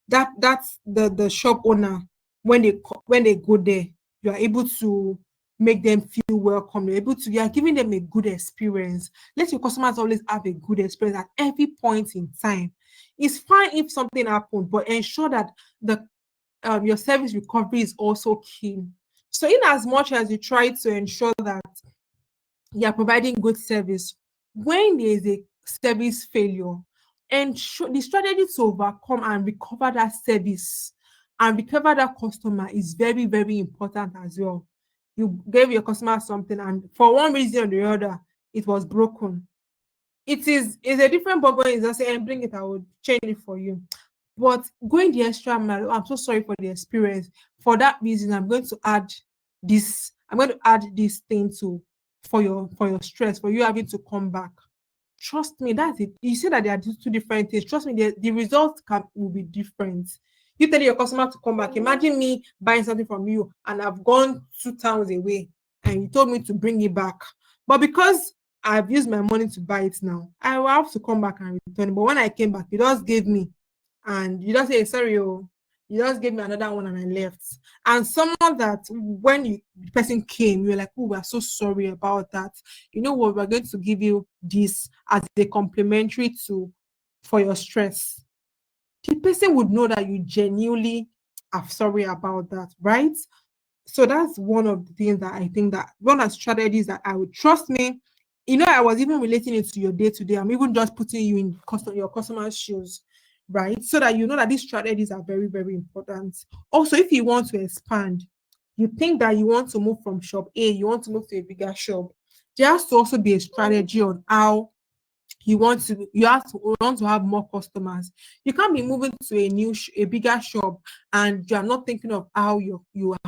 that's the shop owner. When they go there, you are able to make them feel welcome. You are giving them a good experience. Let your customers always have a good experience at every point in time. It's fine if something happened, but ensure that your service recovery is also key. So in as much as you try to ensure that you are providing good service, when there is a service failure, and the strategy to overcome and recover that service and recover that customer is very, very important as well. You gave your customer something, and for one reason or the other, it was broken. It's a different bug when it's just saying, bring it, I will change it for you. But going the extra mile, I'm so sorry for the experience. For that reason, I'm going to add this thing for your stress, for you having to come back. Trust me, that's it. You say that they are two different things. Trust me, the results will be different. You tell your customer to come back. Imagine me buying something from you and I've gone 2 towns away and you told me to bring it back. But because I've used my money to buy it now, I will have to come back and return it. But when I came back, you just gave me, and you just say, sorry, oh, you just gave me another one and I left. And someone that when the person came, you're like, oh, we're so sorry about that. You know what? We're going to give you this as a complimentary for your stress. The person would know that you genuinely are sorry about that, right? So that's one of the things that I think that one of the strategies that I would trust me. You know, I was even relating it to your day-to-day. I'm even just putting you in your customer's shoes, right? So that you know that these strategies are very, very important. Also, if you want to expand, you think that you want to move from shop A, you want to move to a bigger shop, there has to also be a strategy on how you want to have more customers. You can't be moving to a bigger shop and you are not thinking of how you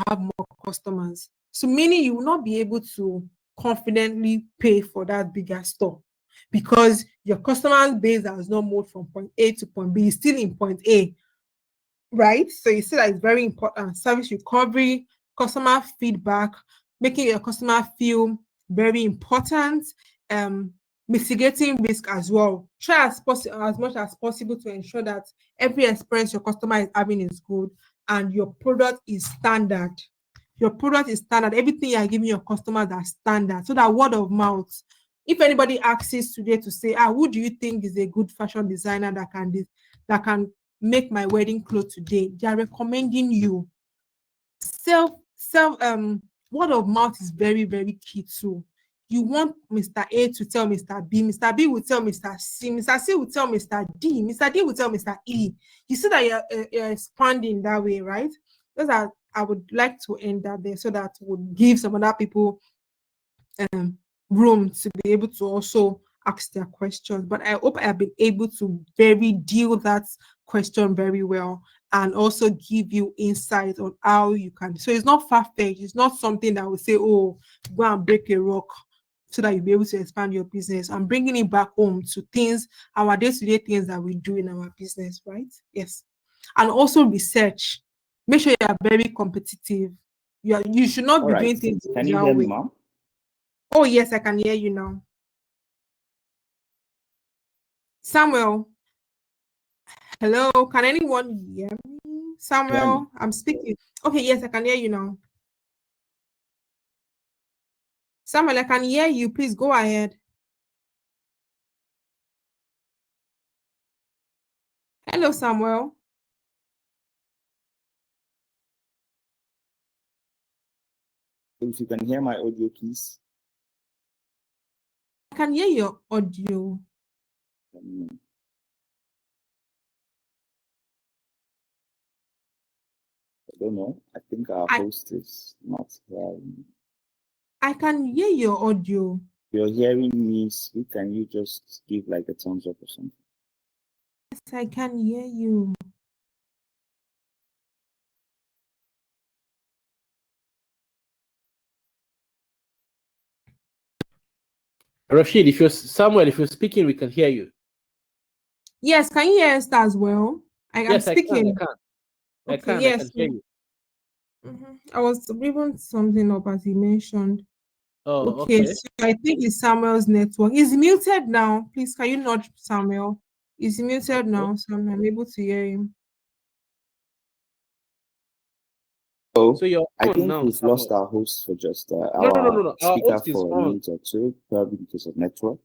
have more customers. So meaning you will not be able to confidently pay for that bigger store because your customer base has not moved from point A to point B, is still in point A, right? So you see that it's very important. Service recovery, customer feedback, making your customer feel very important, mitigating risk as well. Try as much as possible to ensure that every experience your customer is having is good and your product is standard. Your product is standard. Everything you are giving your customers are standard. So that word of mouth. If anybody asks you today to say, who do you think is a good fashion designer that can make my wedding clothes today? They are recommending you. Word of mouth is very, very key too. You want Mr. A to tell Mr. B, Mr. B will tell Mr. C, Mr. C will tell Mr. D, Mr. D will tell Mr. E. You see that you're expanding that way, right? Those are, I would like to end that there so that would give some other people room to be able to also ask their questions. But I hope I've been able to deal that question very well and also give you insight on how you can. So it's not far-fetched. It's not something that will say, oh, go and break a rock so that you'll be able to expand your business. I'm bringing it back home to things, our day-to-day things that we do in our business, right? Yes. And also research. Make sure you are very competitive. You should not be doing things Can you hear me, ma'am? Oh, yes, I can hear you now. Samuel. Hello, can anyone hear me? Samuel, I'm speaking. Okay, yes, I can hear you now. Samuel, I can hear you. Please go ahead. Hello, Samuel. If you can hear my audio, please. I can hear your audio. I don't know. I think our host is not hearing. I can hear your audio. You're hearing me speak. Can you just give like a thumbs up or something? Yes, I can hear you. Rashid, if you're speaking, we can hear you. Yes, can you hear Esther as well? Yes, I'm speaking. I can hear you. I was reading something up as he mentioned. Oh, okay. So I think it's Samuel's network. He's muted now. Please, can you nudge Samuel? He's muted now, so I'm able to hear him. So I think we've lost our host for just our speaker for a minute or two, probably because of network.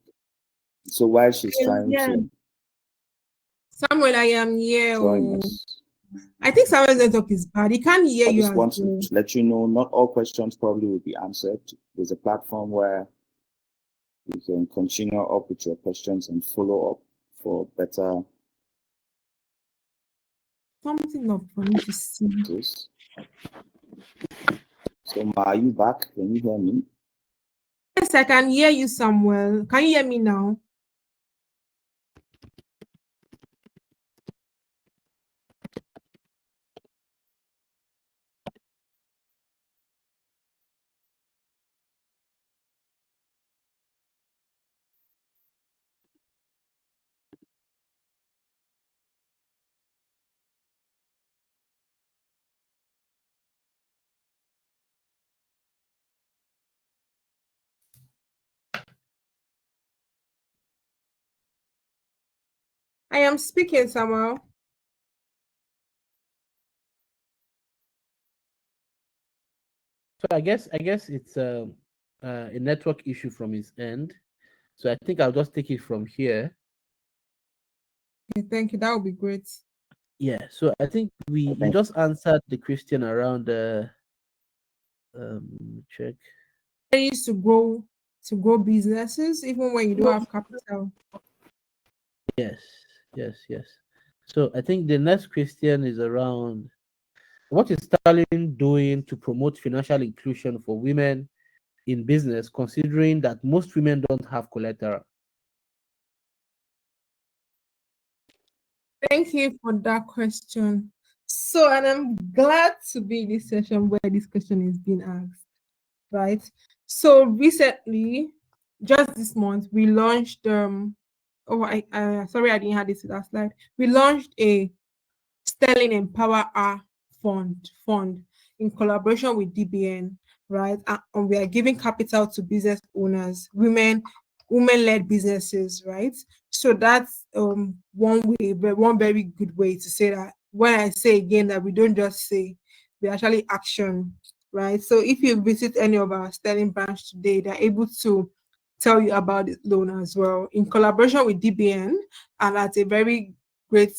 So while she's trying to Samuel, I am here. Join us. I think Samuel's network is bad. He can't hear you. I just want to let you know, not all questions probably will be answered. There's a platform where you can continue up with your questions and follow up for better. Something up for me to see. So, Ma, are you back? Can you hear me? Yes, I can hear you, Samuel. Can you hear me now? I am speaking, Samuel. So I guess it's a network issue from his end. So I think I'll just take it from here. Okay, thank you. That would be great. Yeah. So I think you just answered the question around check. Ways to grow businesses even when you don't have capital. Yes. So I think the next question is around what is Sterling doing to promote financial inclusion for women in business, considering that most women don't have collateral? Thank you for that question. So, and I'm glad to be in this session where this question is being asked, right? So recently, just this month, we launched sorry, I didn't have this last slide. We launched a Sterling Empower Our fund in collaboration with DBN, right? And we are giving capital to business owners, women-led businesses, right? So that's one very good way to say that. When I say again that we don't just say, we actually action, right? So if you visit any of our Sterling branch today, they're able to tell you about the loan as well in collaboration with DBN and at a very great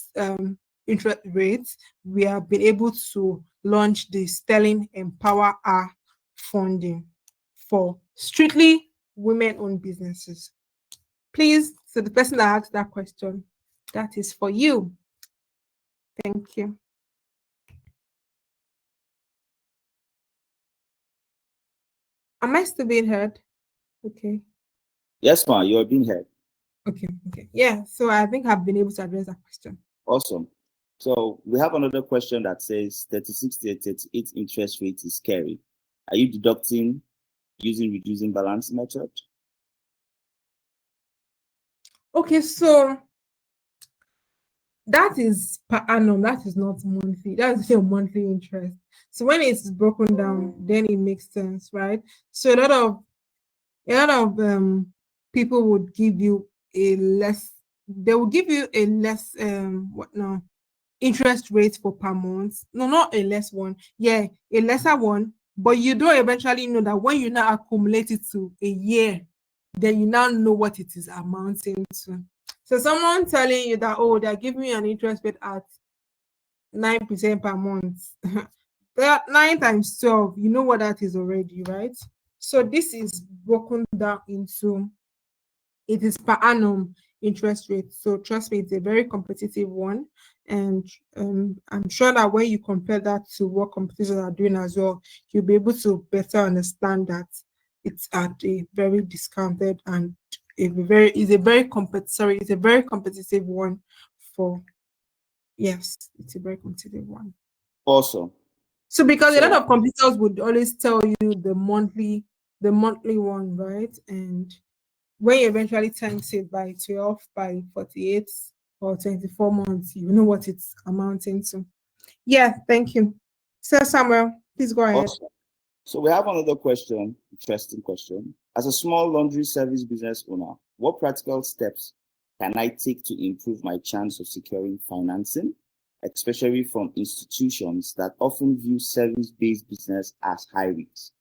interest rates, we have been able to launch the Sterling Empower Our funding for strictly women-owned businesses. Please, so the person that asked that question, that is for you. Thank you. Am I still being heard? Okay. Yes, ma'am, you're being heard. Okay. Yeah, so I think I've been able to address that question. Awesome. So we have another question that says 36 to 38 interest rate is scary. Are you deducting using reducing balance method? Okay, so that is per annum, that is not monthly, that's your monthly interest. So when it's broken down, then it makes sense, right? So a lot of people would give you a less, they will give you a less interest rate for per month. No, not a less one. Yeah, a lesser one. But you don't eventually know that when you now accumulate it to a year, then you now know what it is amounting to. So someone telling you that, oh, they're giving me an interest rate at 9% per month. That 9 times 12, you know what that is already, right? So this is broken down into, it is per annum interest rate. So trust me, it's a very competitive one. And I'm sure that when you compare that to what competitors are doing as well, you'll be able to better understand that it's at a very discounted and it's a very competitive one for, yes, it's a very competitive one. Awesome. So because a lot of competitors would always tell you the monthly one, right? And when you eventually times it by 12, by 48 or 24 months, you know what it's amounting to. Yeah, thank you. Sir Samuel, please go ahead. Awesome. So we have another question, interesting question. As a small laundry service business owner, what practical steps can I take to improve my chance of securing financing, especially from institutions that often view service-based business as high risk?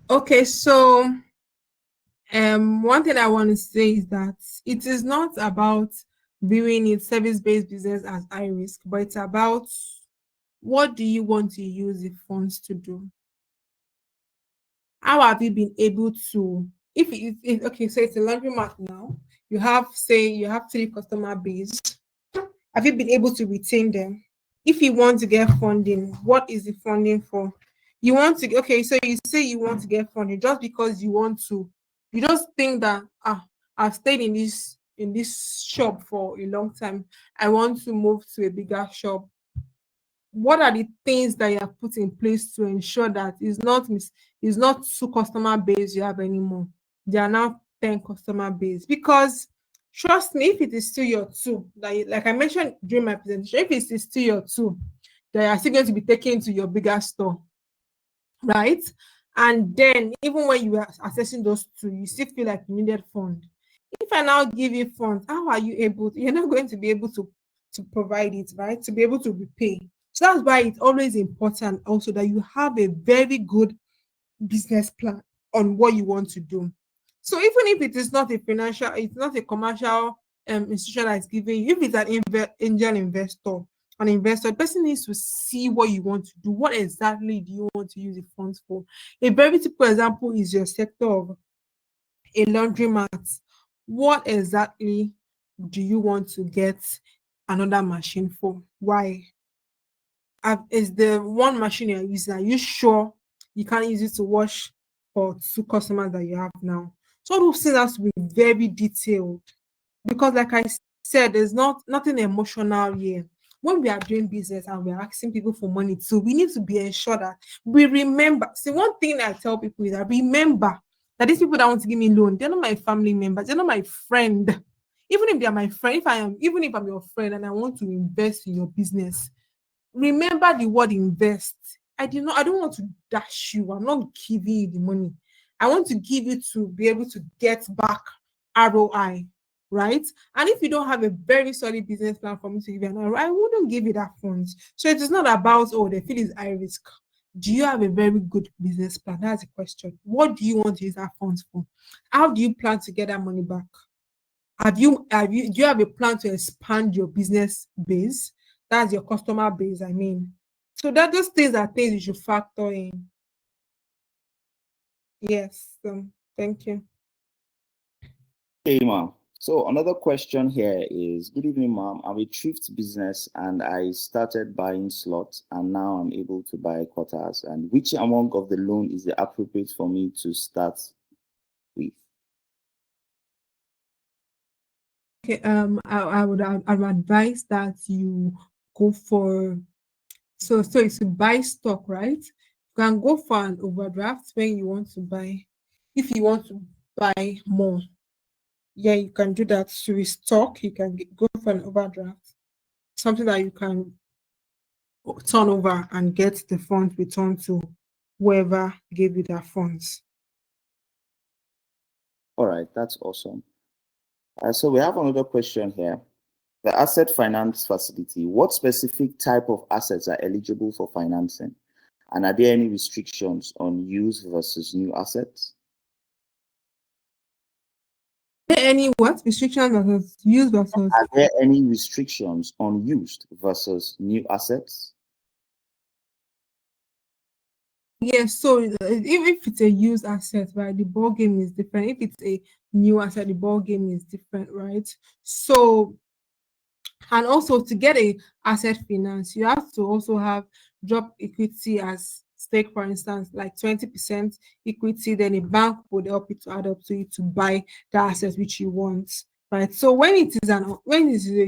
Okay, so one thing I want to say is that it is not about viewing it service-based business as high risk, but it's about what do you want to use the funds to do? How have you been able to, if okay, so it's a laundromat now, you have 3 customer base. Have you been able to retain them? if you want to get funding, what is the funding for? You want to, okay, so you say you want to get funding just because you want to. You just think that, I've stayed in this shop for a long time. I want to move to a bigger shop. What are the things that you have put in place to ensure that it's not two customer base you have anymore? They are now 10 customer base. Because trust me, if it is still your two, like I mentioned during my presentation, if it is still your two, they are still going to be taken to your bigger store, right? And then even when you are assessing those two, you still feel like you needed fund. If I now give you funds, how are you able to, you're not going to be able to provide it, right? To be able to repay. So that's why it's always important also that you have a very good business plan on what you want to do. So even if it is not a financial, it's not a commercial institution that is giving you, if it's an angel investor, an investor, the person needs to see what you want to do. What exactly do you want to use the funds for? A very typical example is your sector of a laundromat. What exactly do you want to get another machine for? Why? Is the one machine you're using, are you sure you can't use it to wash for two customers that you have now? So those things has to be very detailed, because like I said, there's nothing emotional here. When we are doing business and we're asking people for money too, we need to be ensured that we remember. See, one thing I tell people is that remember that these people that want to give me loan, they're not my family members, they're not my friend. Even if they're my friend, even if I'm your friend and I want to invest in your business, remember the word invest. I don't want to dash you. I'm not giving you the money. I want to give you to be able to get back ROI, right? And if you don't have a very solid business plan for me to give you an ROI, I wouldn't give you that funds. So it is not about, oh, the field is high risk. Do you have a very good business plan? That's the question. What do you want to use that funds for? How do you plan to get that money back? Do you have a plan to expand your business base? That's your customer base, I mean. So that those things are things you should factor in. Yes. Thank you. Okay, ma'am. So another question here is, good evening, ma'am. I'm a thrift business and I started buying slots and now I'm able to buy quarters. And which among of the loan is the appropriate for me to start with? Okay. I would advise that you go for, so it's to buy stock, right? You can go for an overdraft when you want to buy. If you want to buy more, yeah, you can do that to restock. You can go for an overdraft, something that you can turn over and get the funds returned to whoever gave you their funds. All right, that's awesome. So we have another question here. The asset finance facility, what specific type of assets are eligible for financing? And are there any restrictions on used versus new assets? Are there any what restrictions versus use versus? Are there any restrictions on used versus new assets? Yes, so if it's a used asset, right, the ball game is different. If it's a new asset, the ball game is different, right? So, and also to get a asset finance, you have to also have drop equity as stake, for instance, like 20% equity, then a bank would help you to add up to it to buy the asset which you want, right? So when it is a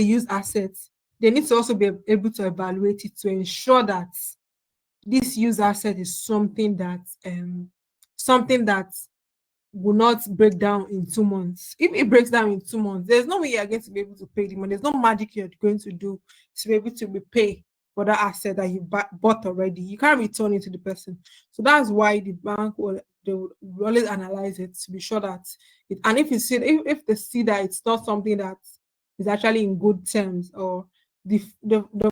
used asset, they need to also be able to evaluate it to ensure that this used asset is something that will not break down in 2 months. If it breaks down in 2 months, there's no way you're going to be able to pay the money. There's no magic you're going to do to be able to repay for that asset that you bought already. You can't return it to the person. So that's why the bank will always analyze it to be sure that it, and if they see that it's not something that is actually in good terms, or the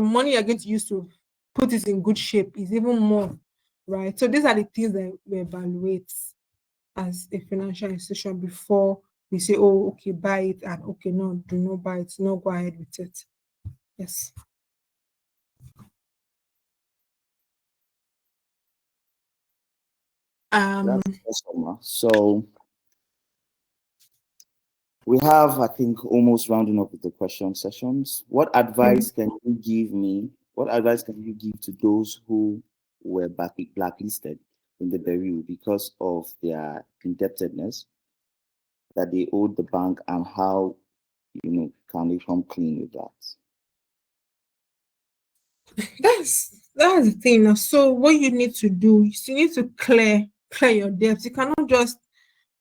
money you're going to use to put it in good shape is even more, right? So these are the things that we evaluate as a financial institution before we say, oh, okay, buy it, and okay, no, do not buy it, no, go ahead with it. Yes. That's awesome. So We have, I think, almost rounding up with the question sessions. What advice can you give me? What advice can you give to those who were blacklisted in the Bureau because of their indebtedness that they owed the bank, and how can they come clean with that? That's the thing now. So what you need to do is you need to clear your debts. You cannot just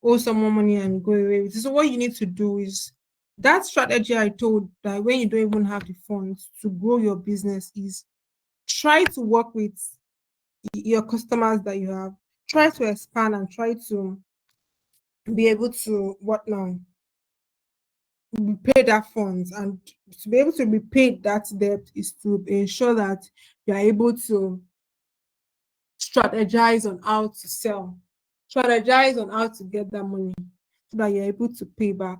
owe someone money and go away with it. So what you need to do is that strategy I told, that when you don't even have the funds to grow your business, is try to work with your customers that you have. Try to expand and try to be able to what now repay that funds, and to be able to repay that debt is to ensure that you are able to strategize on how to sell, strategize on how to get that money so that you're able to pay back.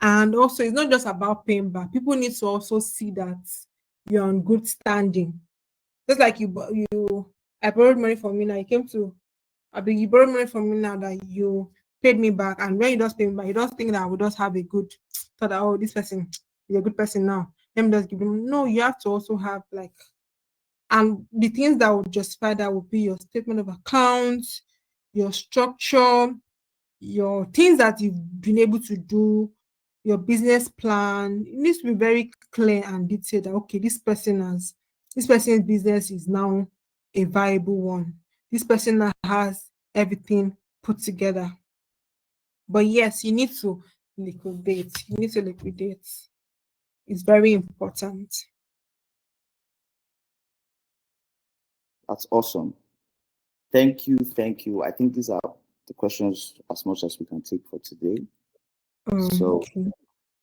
And also, it's not just about paying back. People need to also see that you're on good standing. Just like I borrowed money from you now. You borrowed money from me now that you paid me back. And when you just pay me back, you don't think that I will just have a good thought that, oh, this person is a good person now. Let me just give him. No, you have to also have like, and the things that would justify that would be your statement of accounts, your structure, your things that you've been able to do, your business plan. It needs to be very clear and detailed that okay, this person's business is now a viable one. This person now has everything put together. But yes, you need to liquidate. You need to liquidate. It's very important. That's awesome. Thank you. Thank you. I think these are the questions as much as we can take for today. So Okay.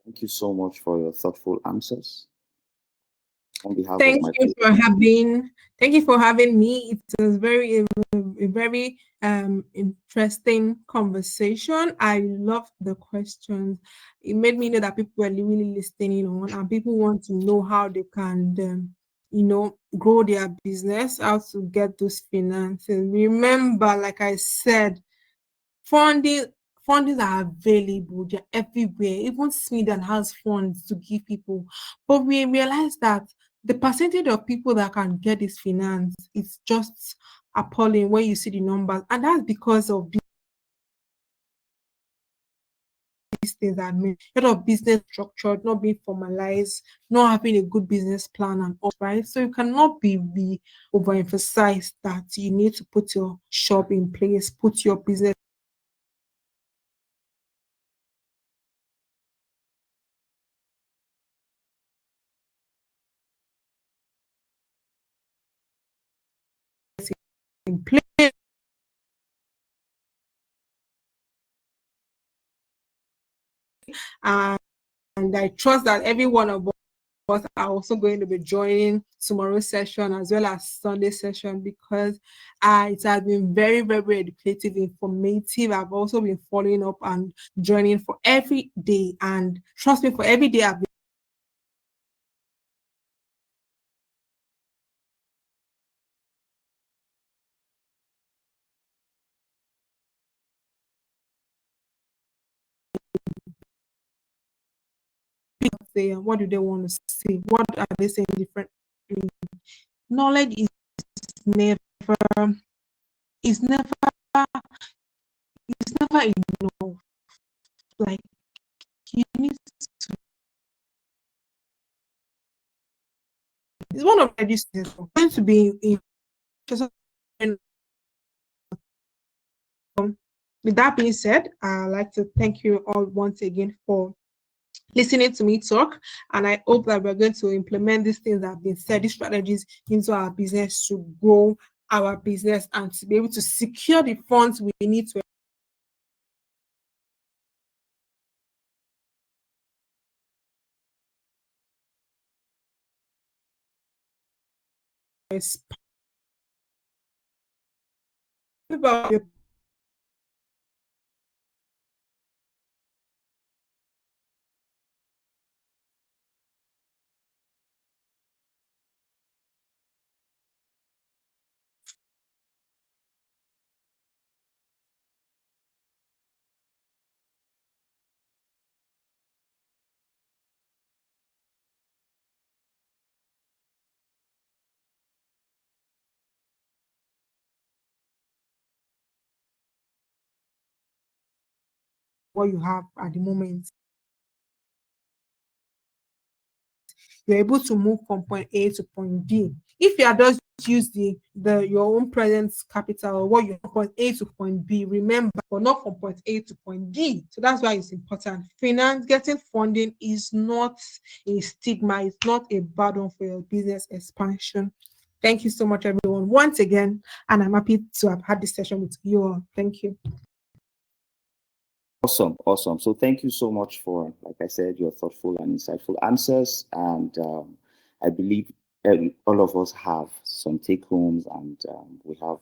thank you so much for your thoughtful answers. On behalf of Thank my you for having me. It was a very interesting conversation. I loved the questions. It made me know that people were really listening on, and people want to know how they can grow their business, how to get those finances. Remember, like I said, funding fundings are available, they're everywhere. Even Sweden has funds to give people. But we realize that the percentage of people that can get this finance is just appalling when you see the numbers. And that's because of these things that mean a lot of business structure not being formalized, not having a good business plan and all, right? So you cannot be overemphasized that you need to put your shop in place, put your business in place. And I trust that every one of us are also going to be joining tomorrow's session as well as Sunday session, because it has been very educative, informative. I've also been following up and joining for every day, and trust me, for every day I've been saying, what do they want to say? What are they saying differently? Knowledge never is never it's never enough. Like you need to, it's one of these things going to be in with that being said, I'd like to thank you all once again for listening to me talk. And I hope that we're going to implement these things that have been said, these strategies into our business to grow our business and to be able to secure the funds we need to expand. what you have at the moment. You're able to move from point A to point B. If you are just use your own present capital or what you're from point A to point B, remember, but not from point A to point D. So that's why it's important. Getting funding is not a stigma, it's not a burden for your business expansion. Thank you so much, everyone, once again, and I'm happy to have had this session with you all. Thank you. Awesome. So thank you so much for, like I said, your thoughtful and insightful answers. And I believe all of us have some take-homes, and we have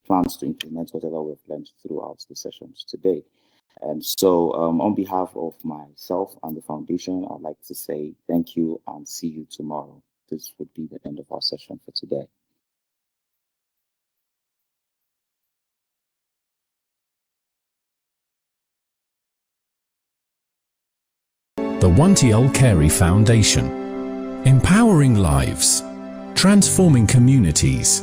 plans to implement whatever we've learned throughout the sessions today. And so on behalf of myself and the foundation, I'd like to say thank you and see you tomorrow. This would be the end of our session for today. The Al-Khair Foundation, empowering lives, transforming communities.